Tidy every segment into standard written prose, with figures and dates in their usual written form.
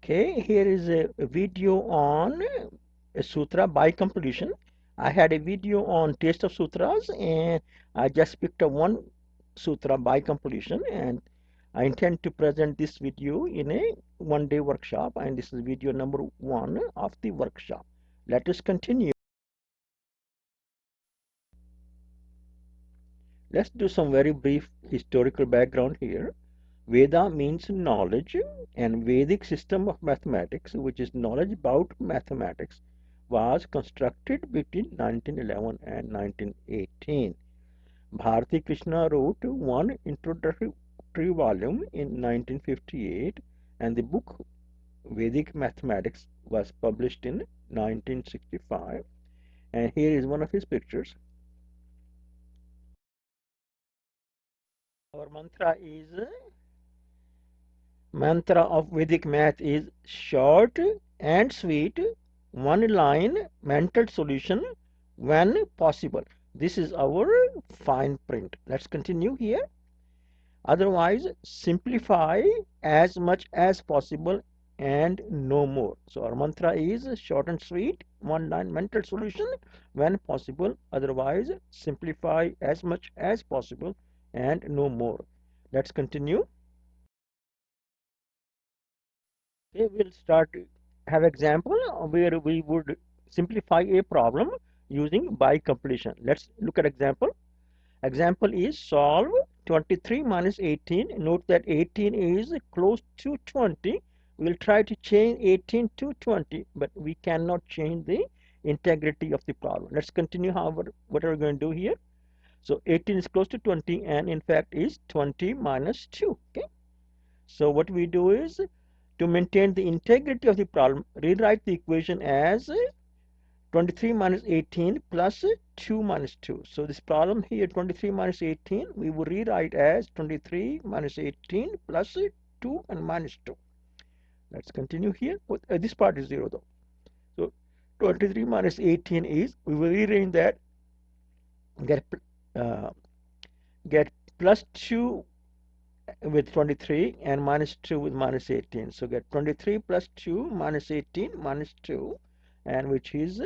Okay, here is a video on a sutra by completion. I had a video on taste of sutras, and I just picked up one sutra by completion, and I intend to present this video in a one-day workshop, and this is video number 1 of the workshop. Let us continue. Let's do some very brief historical background here. Veda means knowledge, and Vedic system of mathematics, which is knowledge about mathematics, was constructed between 1911 and 1918. Bharati Krishna wrote one introductory volume in 1958, and the book Vedic Mathematics was published in 1965. And here is one of his pictures. Our mantra of Vedic math is short and sweet, one line mental solution when possible. This is our fine print. Let's continue here. Otherwise, simplify as much as possible and no more. So our mantra is short and sweet, one line mental solution when possible. Otherwise, simplify as much as possible and no more. Let's continue. Okay, we'll start have example where we would simplify a problem using by completion. Let's look at example. Example is solve 23 minus 18. Note that 18 is close to 20. We'll try to change 18 to 20, but we cannot change the integrity of the problem. Let's continue. However, what are we going to do here? So 18 is close to 20, and in fact is 20 minus 2. Okay. So what we do is, to maintain the integrity of the problem, rewrite the equation as 23 minus 18 plus 2 minus 2. So this problem here, 23 minus 18, we will rewrite as 23 minus 18 plus 2 and minus 2. Let's continue here. This part is 0 though. So 23 minus 18 is, we will rearrange that, get plus 2 with 23 and minus 2 with minus 18. So get 23 plus 2 minus 18 minus 2, and which is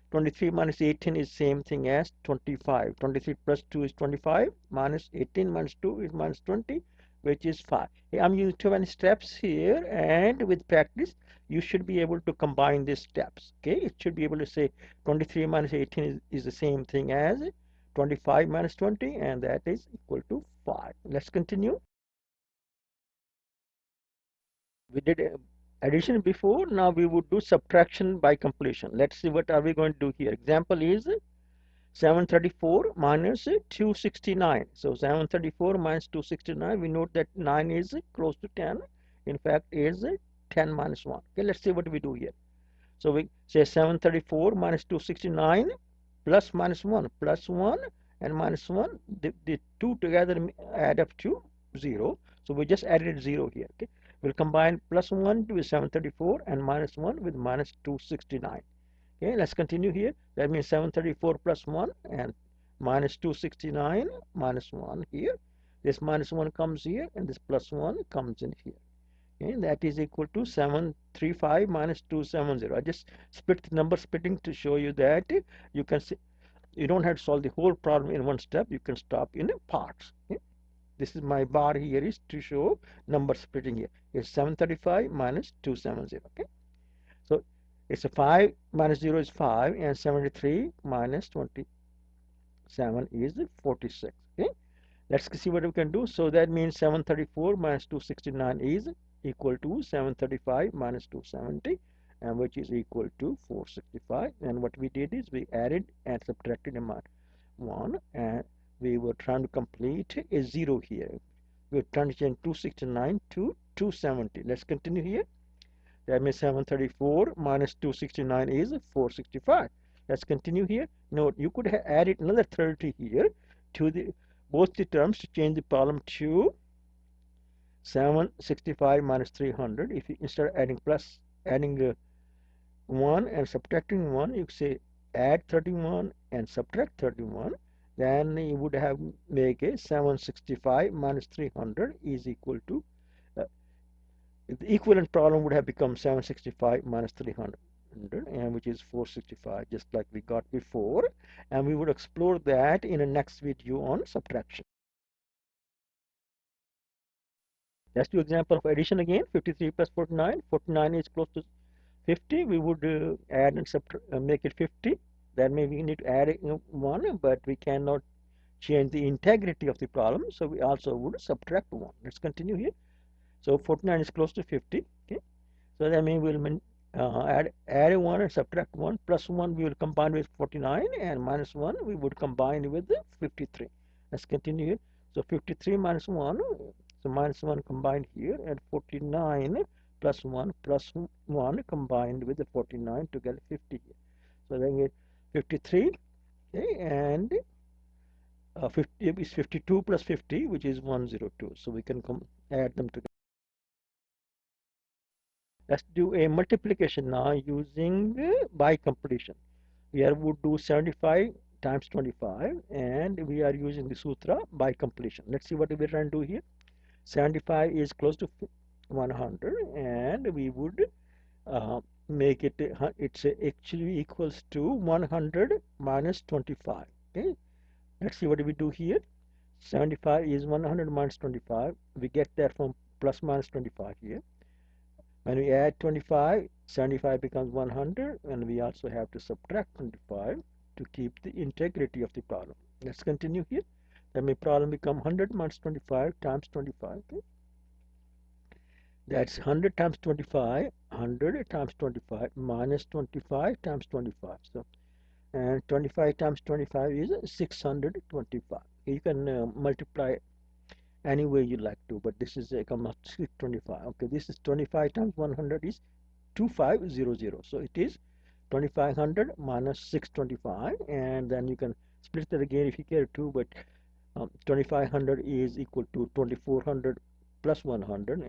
23 minus 18 is same thing as 25. 23 plus 2 is 25, minus 18 minus 2 is minus 20, which is 5. I'm using too many steps here, and with practice you should be able to combine these steps. Okay, it should be able to say 23 minus 18 is the same thing as 25 minus 20, and that is equal to 5. Let's continue. We did addition before. Now we would do subtraction by completion. Let's see what are we going to do here. Example is 734 minus 269. So 734 minus 269, we note that 9 is close to 10. In fact is 10 minus 1. Okay, let's see what we do here. So we say 734 minus 269 plus minus 1, plus 1 and minus 1. The two together add up to 0. So we just added 0 here. Okay. We'll combine plus 1 with 734 and minus 1 with minus 269. Okay, let's continue here. That means 734 plus 1 and minus 269 minus 1 here. This minus 1 comes here, and this plus 1 comes in here. Okay, that is equal to 735 minus 270. I just split the number splitting to show you that you can see, you don't have to solve the whole problem in one step. You can stop in parts. Okay. This is my bar here is to show number splitting here. It's 735 minus 270. Okay. So it's a 5 minus 0 is 5, and 73 minus 27 is 46. Okay. Let's see what we can do. So that means 734 minus 269 is equal to 735 minus 270, and which is equal to 465. And what we did is we added and subtracted a 1, and we were trying to complete a 0 here. We're trying to change 269 to 270. Let's continue here. That means 734 minus 269 is 465. Let's continue here. Note, you could have added another 30 here to the both the terms to change the problem to 765 minus 300. If you, instead of adding 1 and subtracting 1, you say add 31 and subtract 31. Then you would have make a 765 minus 300 is equal to The equivalent problem would have become 765 minus 300, and which is 465, just like we got before, and we would explore that in a next video on subtraction. Let's do example of addition again. 53 plus 49. 49 is close to 50. We would add and make it 50. That means we need to add 1, but we cannot change the integrity of the problem, so we also would subtract 1. Let's continue here. So 49 is close to 50. Okay. So that means we'll add 1 and subtract 1. Plus 1 we will combine with 49, and minus 1 we would combine with the 53. Let's continue here. So 53 minus 1, so minus 1 combined here, and 49 plus 1 combined with the 49 to get 50 here. So then get 53, okay, and 50 is 52 plus 50, which is 102. So we can add them together. Let's do a multiplication now using by completion. Here we would do 75 times 25, and we are using the Sutra by completion. Let's see what we're trying to do here. 75 is close to 100, and we would make it, it's actually equals to 100 minus 25. Okay, let's see what we do here. 75 is 100 minus 25. We get that from plus minus 25 here. When we add 25, 75 becomes 100, and we also have to subtract 25 to keep the integrity of the problem. Let's continue here. Then my problem become 100 minus 25 times 25. Okay? That's 100 times 25, 100 times 25 minus 25 times 25. So, and 25 times 25 is 625. You can multiply any way you like to, but this is a 625. Okay, this is 25 times 100 is 2500. So it is 2500 minus 625, and then you can split that again if you care to, but 2500 is equal to 2400 plus 100.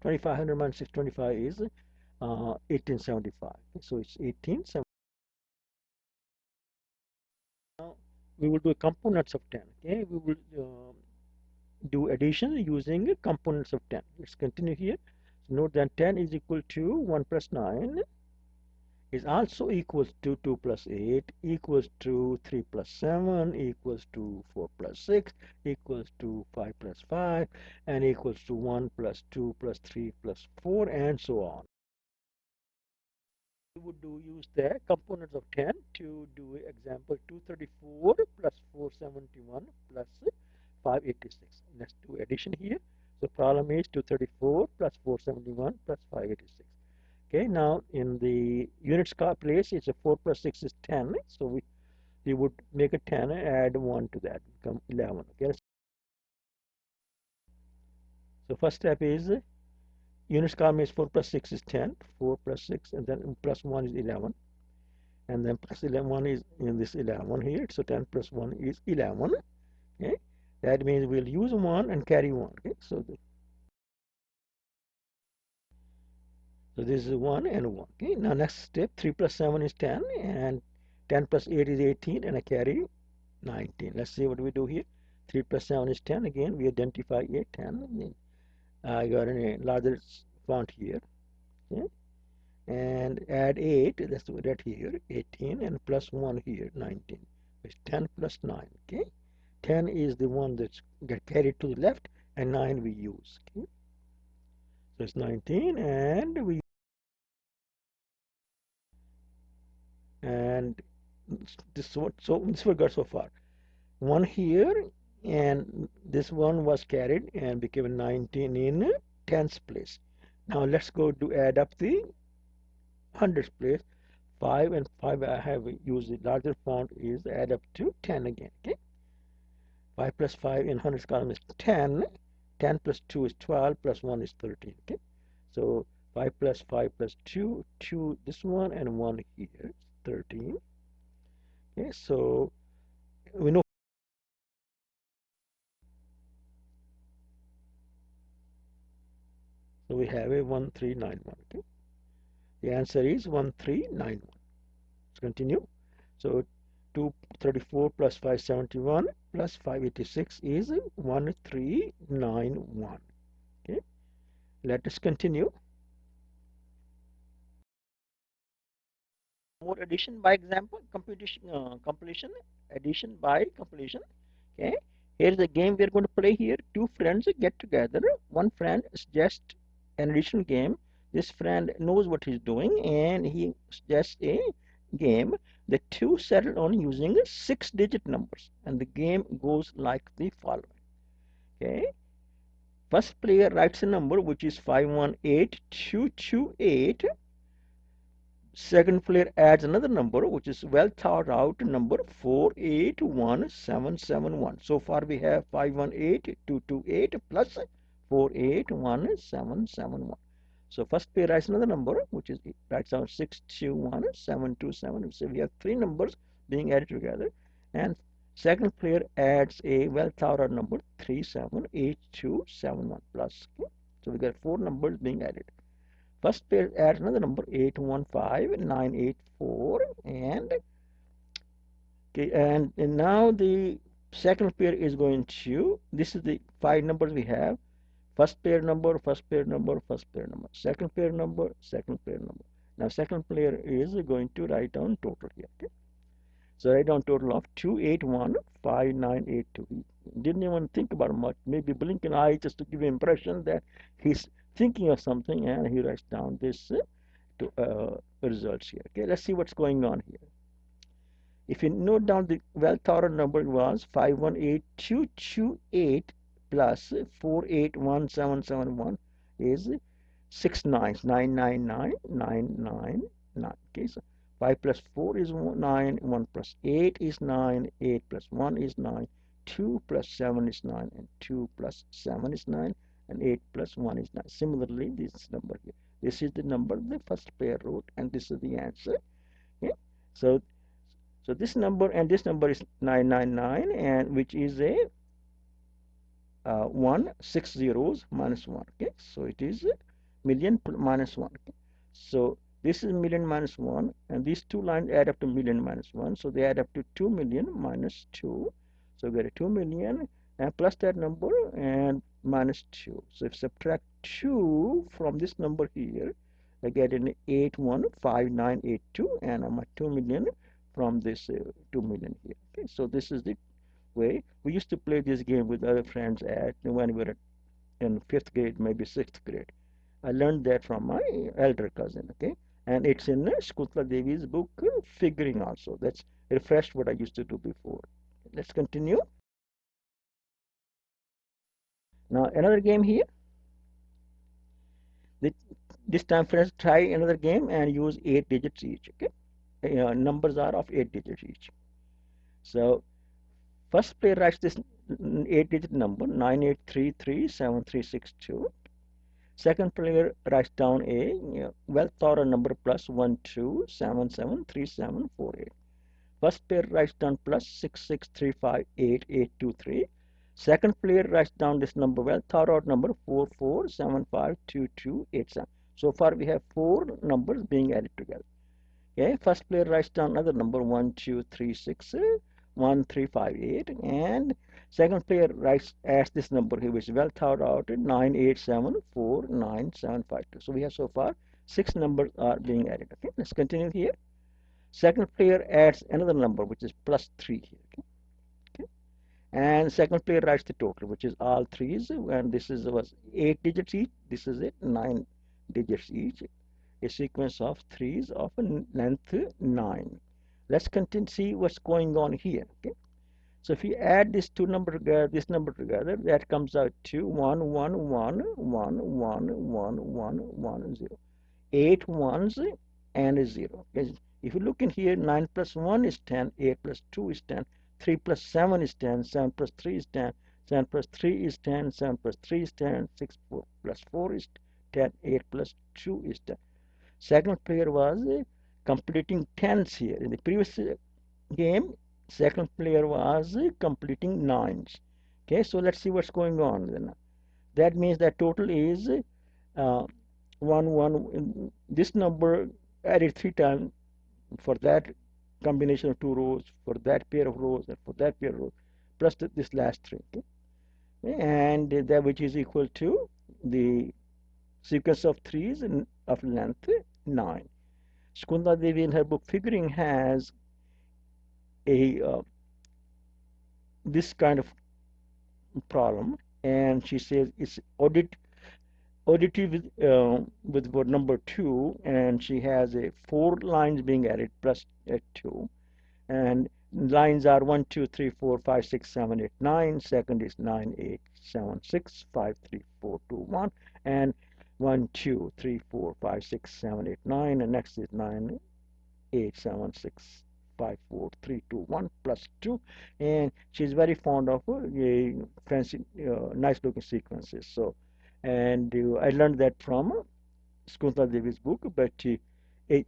2500 minus 625 is 1875. So it's 1875. Now we will do components of 10. Okay, we will do addition using components of 10. Let's continue here. So note that 10 is equal to 1 plus 9 is also equals to 2 plus 8 equals to 3 plus 7 equals to 4 plus 6 equals to 5 plus 5 and equals to 1 plus 2 plus 3 plus 4 and so on. We would use the components of 10 to do example 234 plus 471 plus 586. Let's do addition here. So problem is 234 plus 471 plus 586. Okay, now in the units place, it's a 4 plus 6 is 10. So we would make a 10 and add 1 to that, become 11. Okay. So first step is units column is 4 plus 6 is 10. 4 plus 6, and then plus 1 is 11. And then plus 11 is in this 11 here. So 10 plus 1 is 11. Okay. That means we'll use 1 and carry 1. Okay. So this is 1 and 1. Okay. Now next step, 3 plus 7 is 10, and 10 plus 8 is 18, and I carry 19. Let's see what we do here. 3 plus 7 is 10. Again, we identify 8, 10. I got a larger font here. Okay. And add 8, that's right here, 18, and plus 1 here, 19. It's 10 plus 9. Okay. 10 is the one that's get carried to the left, and 9 we use. Okay. So it's 19, and this we got so far. 1 here, and this one was carried and became 19 in tens place. Now let's go to add up the hundreds place. 5 and 5 I have used the larger font is add up to 10 again. Okay. 5 plus 5 in hundreds column is 10. 10 plus 2 is 12 plus 1 is 13. Okay. So 5 plus 5 plus 2, 2 this one and 1 here, 13. Okay, so we know. So we have a 1391. Okay. The answer is 1391. Let's continue. So 234 plus 571 plus 586 is 1391. Okay. Let us continue. more addition by example, completion, addition by completion. Okay, here's the game we're going to play here. Two friends get together. One friend suggests an additional game. This friend knows what he's doing and he suggests a game. The two settle on using 6-digit numbers, and the game goes like the following. Okay, first player writes a number which is 518228. Second player adds another number which is well thought out number 481771. So far we have 518228 plus 481771. So first pair writes another number which is writes down 621727. So we have three numbers being added together, and second player adds a well thought out number 378271 plus. Okay? So we got four numbers being added. First pair adds another number 815984, and okay, and now the second pair is going to, this is the five numbers we have. First pair number, first pair number, first pair number, second pair number, second pair number. Now second player is going to write down total here. Okay? So write down total of 2815982. He didn't even think about much, maybe blink an eye just to give you impression that he's thinking of something, and he writes down this results here. Okay, let's see what's going on here. If you note down the well thought out number was 518228 plus 481771 is 6999999. Okay, so 5 plus 4 is 9, 1 plus 8 is 9, 8 plus 1 is 9, 2 plus 7 is 9, and 2 plus 7 is 9, and 8 plus 1 is 9. Similarly, this number here, this is the number the first pair wrote, and this is the answer. Okay? So this number and this number is 999, and which is a 1, 6 zeros minus 1. Okay, so it is million minus 1. Okay? So this is million minus 1, and these two lines add up to million minus 1, so they add up to 2 million minus 2. So we get a 2 million and plus that number and minus 2. So if subtract 2 from this number here, I get an 815982, and I'm at 2 million from this 2 million here. Okay, so this is the way we used to play this game with other friends at when we were in 5th grade, maybe 6th grade. I learned that from my elder cousin. Okay, and it's in Shkuntala Devi's book Figuring also. That's refreshed what I used to do before. Let's continue. Now another game here. This time friends try another game and use 8 digits each. Okay, numbers are of 8 digits each. So first player writes this 8-digit number 98337362. Second player writes down a well thought out number plus 12773748. First player writes down plus 66358823. Second player writes down this number well thought out number 44752287. So far we have four numbers being added together. Okay, first player writes down another number 12361358, and second player adds this number here, which is well thought out 987499752. So we have so far 6 numbers are being added. Okay, let's continue here. Second player adds another number which is plus 3 here. Okay, and second player writes the total, which is all threes, and this was 8 digits each. This is it, 9 digits each. A sequence of threes of length 9. Let's continue see what's going on here. Okay, so if you add this two number together, this number together, that comes out to 111111110. 8 ones and a 0. Okay? If you look in here, 9 plus 1 is 10, 8 plus 2 is 10, 3 plus 7 is 10, 7 plus 3 is 10, 7 plus 3 is 10, 7 plus 3 is 10, 6 plus 4 is 10, 8 plus 2 is 10. Second player was completing tens here. In the previous game, second player was completing nines. Okay, so let's see what's going on then. That means that total is 1. This number added 3 times for that combination of 2 rows, for that pair of rows, and for that pair of rows, plus this last 3. Okay? And that which is equal to the sequence of threes of length 9. Skunda Devi in her book Figuring has a this kind of problem, and she says it's auditive with word number 2, and she has a 4 lines being added plus 2, and lines are 1 2 3 4 5 6 7 8 9. Second is 9 8 7 6 5 3 4 2 1, and 1 2 3 4 5 6 7 8 9, and next is 9 8 7 6 5 4 3 2 1 plus 2, and she's very fond of fancy nice looking sequences. So, and I learned that from Skuntala Devi's book, but it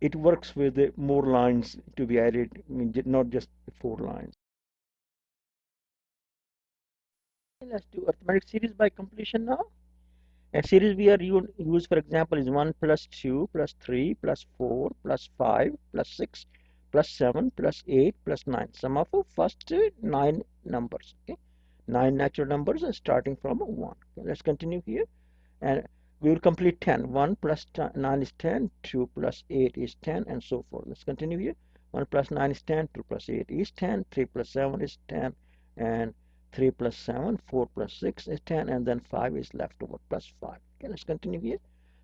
it works with more lines to be added, not just 4 lines. Let's do arithmetic series by completion now. A series we are use, for example, is 1 plus 2 plus 3 plus 4 plus 5 plus 6 plus 7 plus 8 plus 9. Sum of first 9 numbers. Okay, 9 natural numbers starting from 1. Okay, let's continue here. And we will complete 10. 1 plus 9 is 10, 2 plus 8 is 10, and so forth. Let's continue here. 1 plus 9 is 10, 2 plus 8 is 10, 3 plus 7 is 10, and 3 plus 7, 4 plus 6 is 10, and then 5 is left over, plus 5. Okay, let's continue here.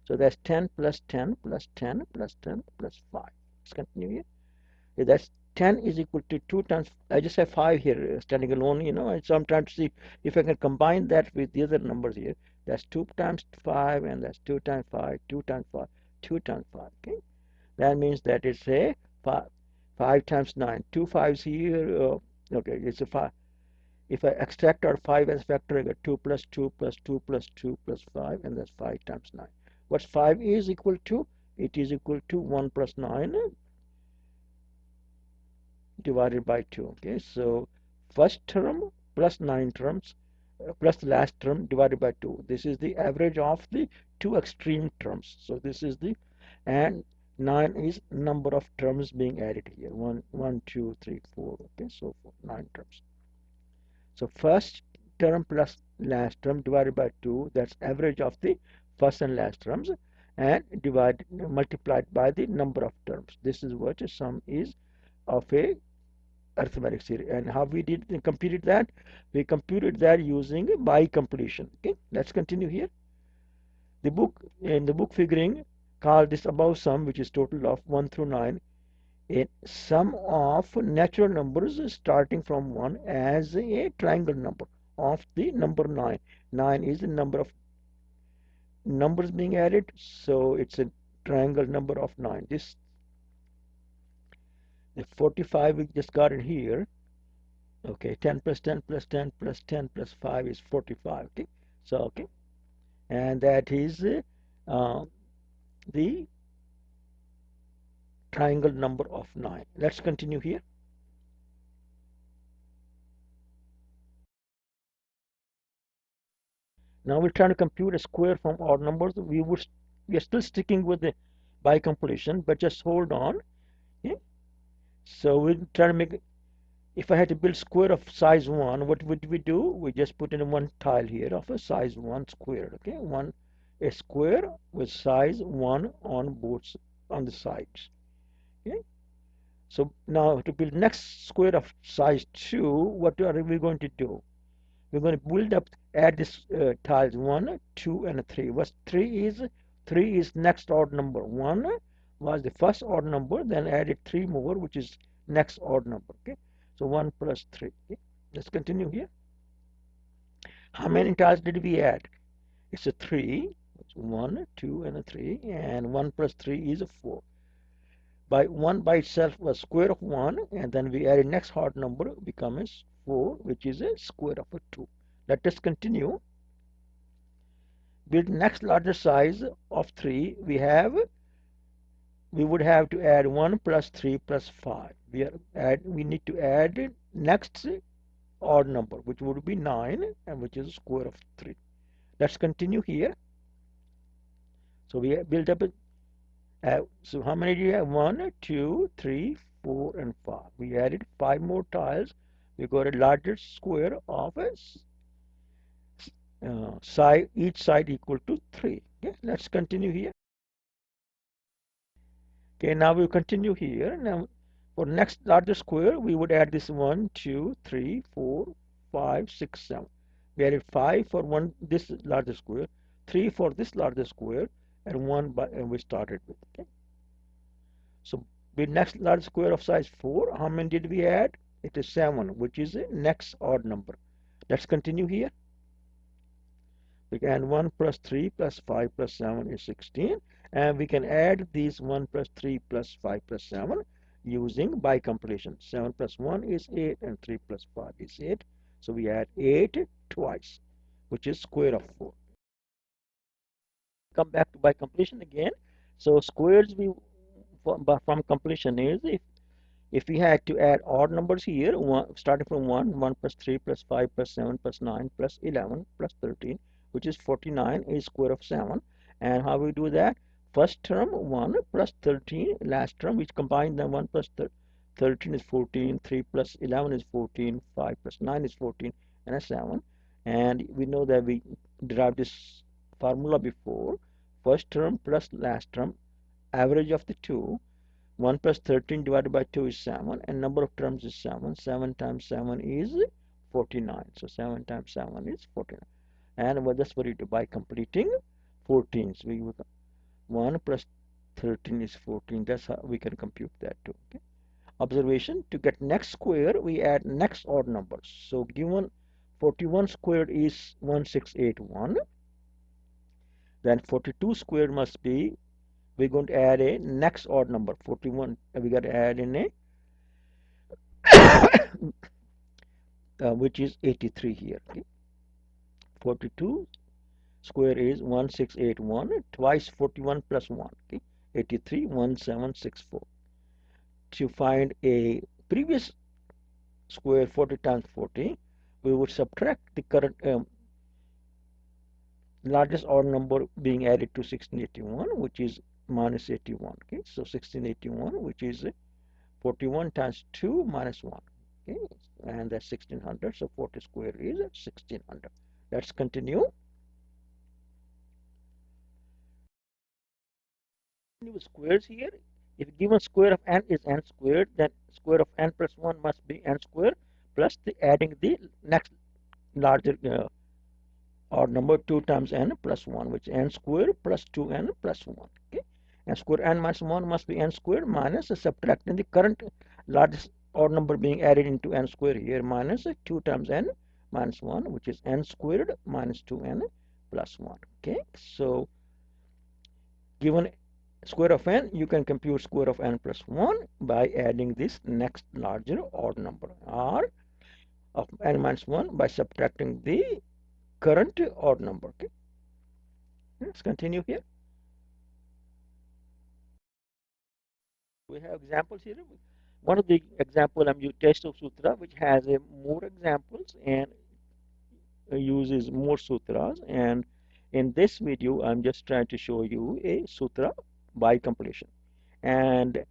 So that's 10 plus 10 plus 10 plus 10 plus 5. Let's continue here. That's 10 is equal to 2 times, I just have 5 here standing alone, so I'm trying to see if I can combine that with the other numbers here. That's 2 times 5, and that's 2 times 5, 2 times 5, 2 times 5. Okay, that means that it's a 5 times 9, 2 5s here. Okay, it's a 5. If I extract out 5 as factor, I get 2 plus 2 plus 2 plus 2 plus 5, and that's 5 times 9. What's 5 is equal to? It is equal to 1 plus 9 divided by 2. Okay, so first term plus 9 terms plus the last term divided by 2. This is the average of the two extreme terms. So this is the, and 9 is number of terms being added here. 1 1 2 3 4. Okay, so 9 terms. So first term plus last term divided by 2, that's average of the first and last terms, and multiplied by the number of terms. This is what a sum is of a arithmetic series. And how we did computed that? We computed that using by completion. Okay, let's continue here. The book, in the book Figuring, called this above sum, which is total of 1 through 9, a sum of natural numbers starting from 1 as a triangle number of the number 9. 9 is the number of numbers being added, so it's a triangle number of 9. This, the 45 we just got in here. Okay, 10 plus 10 plus 10 plus 10 plus 5 is 45. Okay, so okay, and that is the triangle number of 9. Let's continue here. Now we're trying to compute a square from odd numbers. We are still sticking with the by completion, but just hold on. Okay? So we're trying to make, if I had to build square of size 1, what would we do? We just put in one tile here of a size 1 square. Okay, a square with size 1 on the sides. Okay, so now to build next square of size 2, what are we going to do? We're going to build up, add this tiles 1, 2, and 3. What's 3 is? 3 is next odd number. 1 was the first odd number, then added 3 more, which is next odd number. Okay, so 1 plus 3. Okay? Let's continue here. How many tiles did we add? It's a 3. It's 1, 2, and a 3, and 1 plus 3 is a 4. By 1 by itself was square of 1, and then we added next odd number, becomes 4, which is a square of a 2. Let us continue. Build next larger size of 3. We would have to add 1 plus 3 plus 5. We need to add next odd number, which would be 9, and which is square of 3. Let's continue here. So we build up so how many do you have? 1, 2, 3, 4, and 5. We added 5 more tiles. We got a larger square of a side, each side equal to 3. Okay, let's continue here. Okay, now we continue here. Now, for next largest square, we would add this 1, 2, 3, 4, 5, 6, 7. We added 5 for one this largest square, 3 for this largest square, and 1 and we started with. Okay, so with next largest square of size 4, how many did we add? It is 7, which is a next odd number. Let's continue here. We can 1 plus 3 plus 5 plus 7 is 16, and we can add these 1 plus 3 plus 5 plus 7 using by completion. 7 plus 1 is 8 and 3 plus 5 is 8. So we add 8 twice, which is square of 4. Come back to by completion again. So squares we from completion is if we had to add odd numbers here, starting from 1 plus 3 plus 5 plus 7 plus 9 plus 11 plus 13, which is 49, is square of 7. And how we do that? First term 1 plus 13, last term, which combine them 1 plus 13 is 14, 3 plus 11 is 14, 5 plus 9 is 14, and a 7. And we know that we derived this formula before. First term plus last term, average of the two. 1 plus 13 divided by 2 is 7, and number of terms is 7. 7 times 7 is 49. So 7 times 7 is 49. And what that's what we do by completing 14. So we 1 plus 13 is 14. That's how we can compute that too. Okay. Observation: to get next square, we add next odd numbers. So given 41 squared is 1681, then 42 squared must be, we're going to add a next odd number 41. We got to add in a which is 83 here. Okay. 42 square is 1681 twice 41 plus 1. Okay. 83 1764. To find a previous square 40 times 40, we would subtract the current largest odd number being added to 1681, which is minus 81. Okay. So 1681, which is 41 times 2 minus 1. Okay. And that's 1600. So 40 square is 1600. Let's continue. With squares here. If given square of n is n squared, then square of n plus 1 must be n squared plus adding the next larger odd number 2 times n plus 1, which is n squared plus 2n plus 1. Okay. And square n minus 1 must be n squared minus subtracting the current largest odd number being added into n squared here minus 2 times n minus 1, which is n squared minus 2n plus 1. Okay. So given square of n, you can compute square of n plus 1 by adding this next larger odd number r of n minus 1 by subtracting the current odd number. Okay. Let's continue here. We have examples here. One of the example I'm using test of Sutra, which has more examples and uses more sutras. And in this video, I'm just trying to show you a sutra by completion. And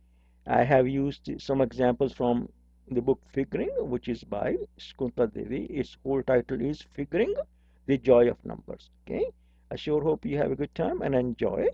I have used some examples from the book Figuring, which is by Shakuntala Devi. Its whole title is Figuring the Joy of Numbers. Okay. I sure hope you have a good time and enjoy.